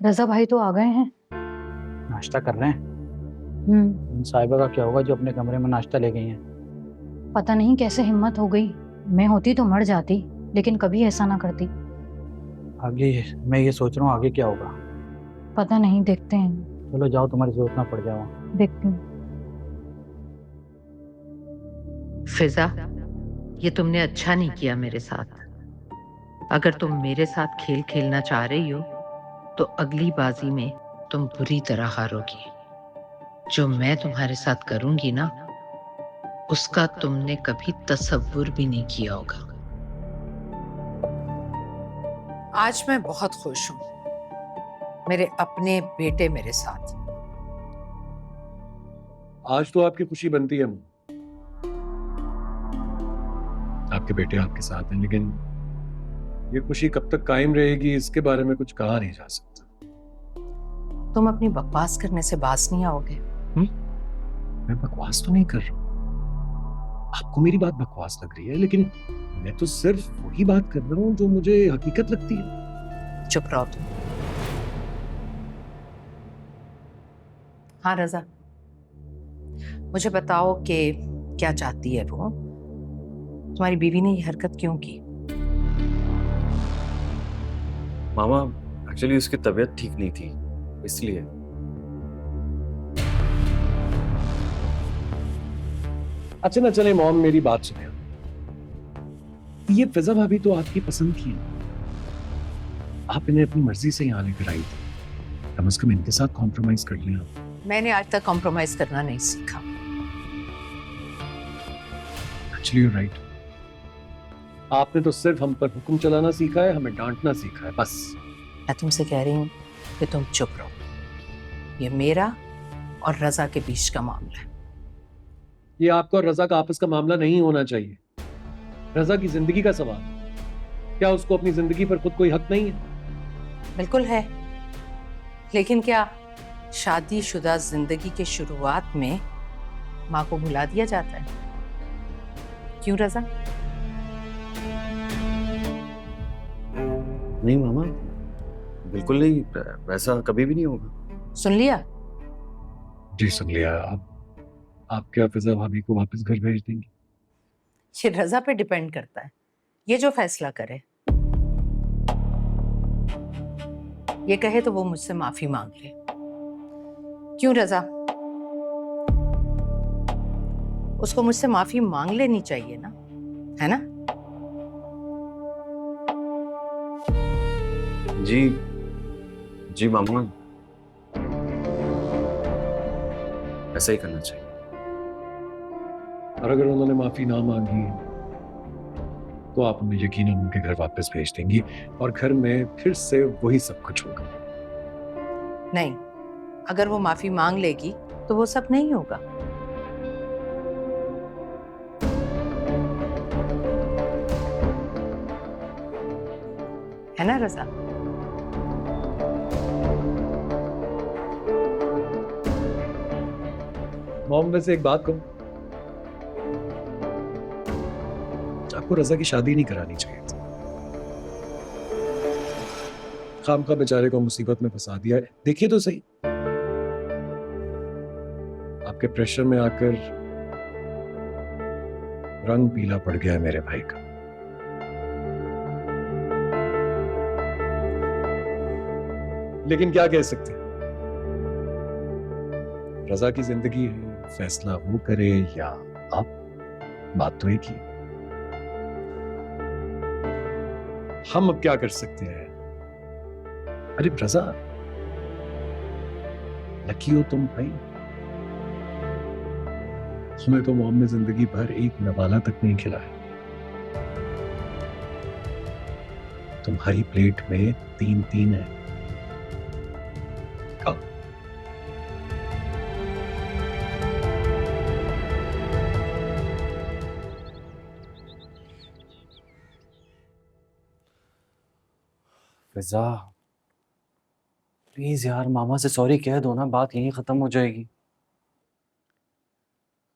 रजा भाई तो आ गए हैं। नाश्ता कर रहे हैं। हम्म। उन साहिबा का क्या होगा जो अपने कमरे में नाश्ता ले गई हैं। पता नहीं कैसे हिम्मत हो गई। मैं होती तो मर जाती, लेकिन कभी ऐसा ना करती। आगे मैं ये सोच रहा हूँ आगे क्या होगा। पता नहीं, देखते हैं। चलो जाओ, तुम्हारी जरूरत ना पड़ जाओ। देखती हूँ। फिजा, ये तुमने अच्छा नहीं किया मेरे साथ। अगर तुम मेरे साथ खेल खेलना चाह रही हो तो अगली बाजी में तुम बुरी तरह हारोगी। जो मैं तुम्हारे साथ करूंगी ना, उसका तुमने कभी तसव्वुर भी नहीं किया होगा। आज मैं बहुत खुश हूं, मेरे अपने बेटे मेरे साथ। आज तो आपकी खुशी बनती है मां। आपके बेटे आपके साथ हैं, लेकिन ये खुशी कब तक कायम रहेगी इसके बारे में कुछ कहा नहीं जा सकता। तुम अपनी बकवास करने से बाज नहीं आओगे। मैं बकवास तो नहीं कर रहा हूं। आपको मेरी बात बकवास लग रही है, लेकिन मैं तो सिर्फ वही बात कर रहा हूं जो मुझे हकीकत लगती है। चुप रहो तुम। हाँ रजा, मुझे बताओ कि क्या चाहती है वो। तुम्हारी बीवी ने ये हरकत क्यों की? मामा, एक्चुअली उसकी तबीयत ठीक नहीं थी, इसलिए। अच्छा ना चले मॉम, मेरी बात सुने। ये फिजा भाभी तो आपकी पसंद की है। आप इन्हें अपनी मर्जी से यहाँ लेकर आई थी, कम से कम इनके साथ कॉम्प्रोमाइज कर लिया। मैंने आज तक कॉम्प्रोमाइज करना नहीं सीखा। Actually you right. आपने तो सिर्फ हम पर हुक्म चलाना सीखा है, हमें डांटना सीखा है, बस। मैं तुमसे कह रही हूँ कि तुम चुप रहो। ये मेरा और रजा के बीच का मामला है। ये आपका और रजा का आपस का मामला नहीं होना चाहिए। रजा की जिंदगी का सवाल है। क्या उसको अपनी जिंदगी पर खुद कोई हक नहीं है? बिल्कुल है, लेकिन क्या शादीशुदा जिंदगी के शुरुआत में माँ को भुला दिया जाता है? क्यों रजा? नहीं मामा, बिल्कुल नहीं, वैसा कभी भी नहीं होगा। सुन लिया? जी सुन लिया। आप क्या फिजा भाभी को वापस घर भेज देंगे? ये रजा पे डिपेंड करता है, ये जो फैसला करे। ये कहे तो वो मुझसे माफी मांग ले। क्यों रजा? उसको मुझसे माफी मांग लेनी चाहिए ना, है ना? जी जी मामा, ऐसा ही करना चाहिए। और अगर उन्होंने माफी ना मांगी तो आप उन्हें यकीनन उनके घर वापस भेज देंगी और घर में फिर से वही सब कुछ होगा। नहीं, अगर वो माफी मांग लेगी तो वो सब नहीं होगा। है ना रजा? मॉम, वैसे एक बात कहूं, आपको रजा की शादी नहीं करानी चाहिए थी। खामखा बेचारे को मुसीबत में फंसा दिया है। देखिए तो सही, आपके प्रेशर में आकर रंग पीला पड़ गया है मेरे भाई का। लेकिन क्या कह सकते हैं, रजा की जिंदगी है, फैसला वो करे या आप। बात तो एक ही है। हम अब क्या कर सकते हैं? अरे रजा, लकी हो तुम भाई। हमें तो मॉम ने जिंदगी भर एक नवाला तक नहीं खिलाया। तुम्हारी प्लेट में 3-3 है। खाओ। फिजा प्लीज यार, मामा से सॉरी कह दो ना, बात यहीं खत्म हो जाएगी।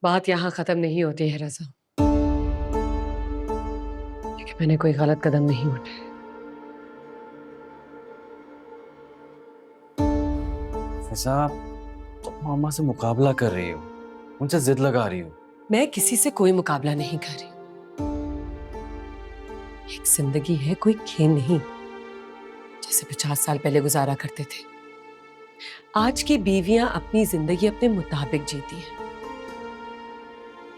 बात यहाँ खत्म नहीं होती है रजा, क्योंकि मैंने कोई गलत कदम नहीं उठाया। फिजा, तुम मामा से मुकाबला कर रही हो, उनसे जिद लगा रही हो। मैं किसी से कोई मुकाबला नहीं कर रही। एक जिंदगी है, कोई खेल नहीं जैसे 50 साल पहले गुजारा करते थे। आज की बीवियां अपनी जिंदगी अपने मुताबिक जीती हैं।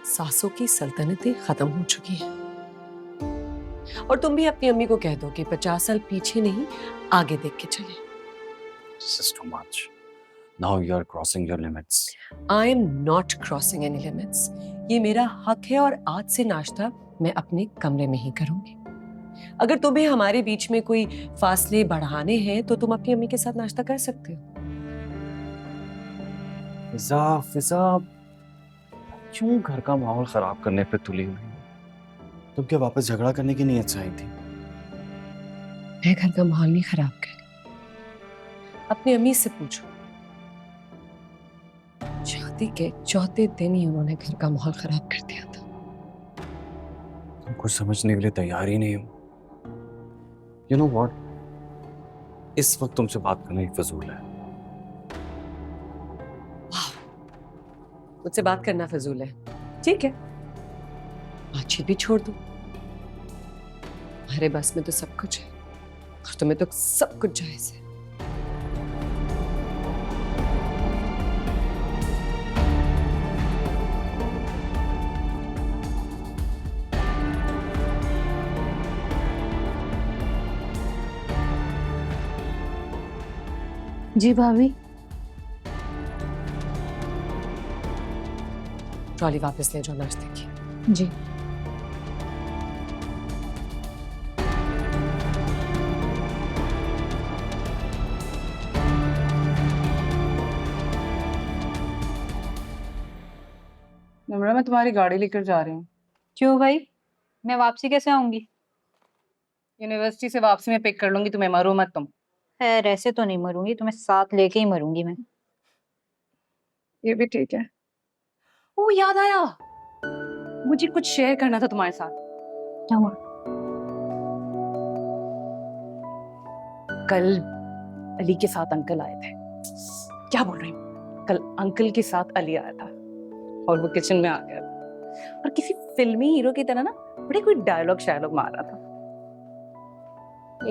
सासों की सल्तनतें खत्म हो चुकी हैं। और तुम भी अपनी अम्मी को कह दो कि 50 साल पीछे नहीं, आगे देख के चले। This is too much. Now you are crossing your limits. I am not crossing any limits. ये मेरा हक है और आज से नाश्ता मैं अपने कमरे में ही करूंगी। अगर तुम्हें हमारे बीच में कोई फासले बढ़ाने हैं तो तुम अपनी अम्मी के साथ नाश्ता कर सकते हो। फिजा, क्यों घर का माहौल खराब करने पे तुली हुई हो? तुम क्या वापस झगड़ा करने की नीयत से आई थी? मैं घर का माहौल नहीं खराब कर रही। अपनी अम्मी से पूछो, शादी के चौथे दिन ही उन्होंने घर का माहौल खराब कर दिया था। तुम कुछ समझने के लिए तैयार ही नहीं हो। You know what? इस वक्त तुमसे बात करना ही फजूल है। मुझसे बात करना फजूल है, ठीक है, बातचीत भी छोड़ दो। हमारे बस में तो सब कुछ है और तुम्हें तो सब कुछ जायज है। जी भाभी। ट्रॉली वापस ले जाओ नाश्ते की। जी। नम्रा, मैं तुम्हारी गाड़ी लेकर जा रही हूँ। क्यों भाई, मैं वापसी कैसे आऊंगी? यूनिवर्सिटी से वापसी में पिक कर लूंगी तुम्हें, मरो मत तुम। खैर ऐसे तो नहीं मरूंगी, तुम्हें साथ लेके ही मरूंगी मैं। ये भी ठीक है। ओ याद आया, मुझे कुछ शेयर करना था तुम्हारे साथ। क्या हुआ? कल अली के साथ अंकल आए थे। क्या बोल रही हूँ, कल अंकल के साथ अली आया था और वो किचन में आ गया था और किसी फिल्मी हीरो की तरह ना बड़े कोई डायलॉग शायलॉग मार रहा था।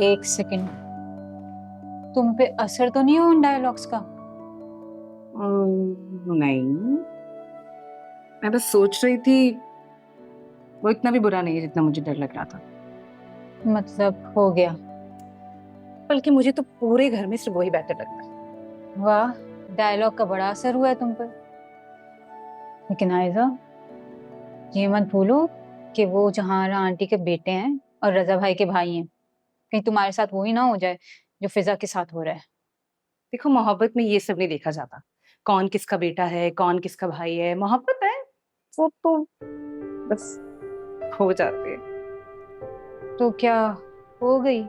एक सेकंड, तुम पे असर तो नहीं हो उन डायलॉग्स का? नहीं, मैं बस सोच रही थी वो इतना भी बुरा नहीं है जितना मुझे डर लग रहा था। मतलब हो गया? बल्कि मुझे तो पूरे घर में सिर्फ वही बेहतर लगता है। वाह, डायलॉग का बड़ा असर हुआ है तुम पर। लेकिन आयजा, ये मत भूलो कि वो जहारा आंटी के बेटे हैं और रजा भाई के भाई हैं। कहीं तुम्हारे साथ वो ही ना हो जाए जो फिजा के साथ हो रहा है। देखो, मोहब्बत में ये सब नहीं देखा जाता, कौन किसका बेटा है, कौन किसका भाई है। मोहब्बत है वो तो बस हो जाती है। तो क्या हो गई?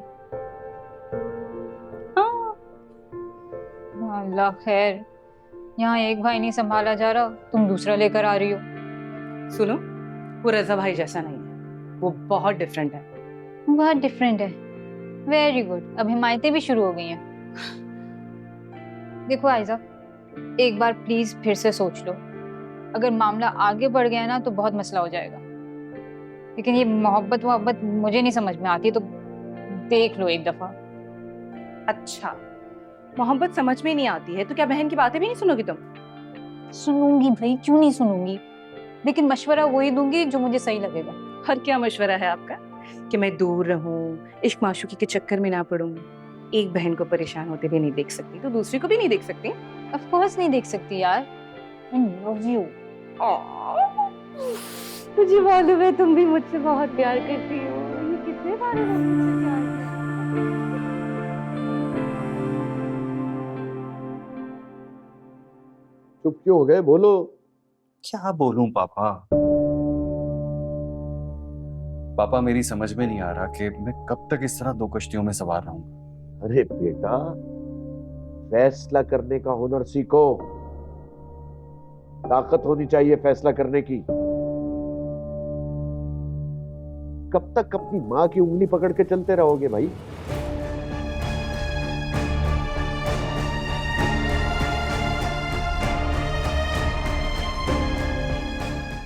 हाँ। अल्लाह खैर, यहाँ एक भाई नहीं संभाला जा रहा, तुम दूसरा लेकर आ रही हो। सुनो, वो रजा भाई जैसा नहीं है, वो बहुत डिफरेंट है। बहुत डिफरेंट है, वेरी गुड। अब हिमायतें भी शुरू हो गई हैं। देखो आयजा, एक बार प्लीज फिर से सोच लो। अगर मामला आगे बढ़ गया ना तो बहुत मसला हो जाएगा। लेकिन ये मोहब्बत मुझे नहीं समझ में आती, तो देख लो एक दफा। अच्छा, मोहब्बत समझ में नहीं आती है तो क्या बहन की बातें भी नहीं सुनोगी तुम? सुनूंगी भाई, क्यों नहीं सुनूंगी, लेकिन मशवरा वही दूंगी जो मुझे सही लगेगा। और क्या मशवरा है आपका कि मैं दूर रहूं, इश्क माशूकी के चक्कर में ना पड़ूं? एक बहन को परेशान होते भी नहीं देख सकती तो दूसरी को भी नहीं देख सकती? ऑफ कोर्स नहीं देख सकती यार। I love you. मुझे मालूम है तुम भी मुझसे बहुत प्यार करती हो। ये कितने बार मुझसे प्यार करती हो? चुप क्यों हो गए, बोलो। क्या बोलूं पापा? पापा, मेरी समझ में नहीं आ रहा कि मैं कब तक इस तरह दो कश्तियों में सवार रहूंगा। अरे बेटा, फैसला करने का हुनर सीखो। ताकत होनी चाहिए फैसला करने की। कब तक अपनी माँ की उंगली पकड़ के चलते रहोगे भाई?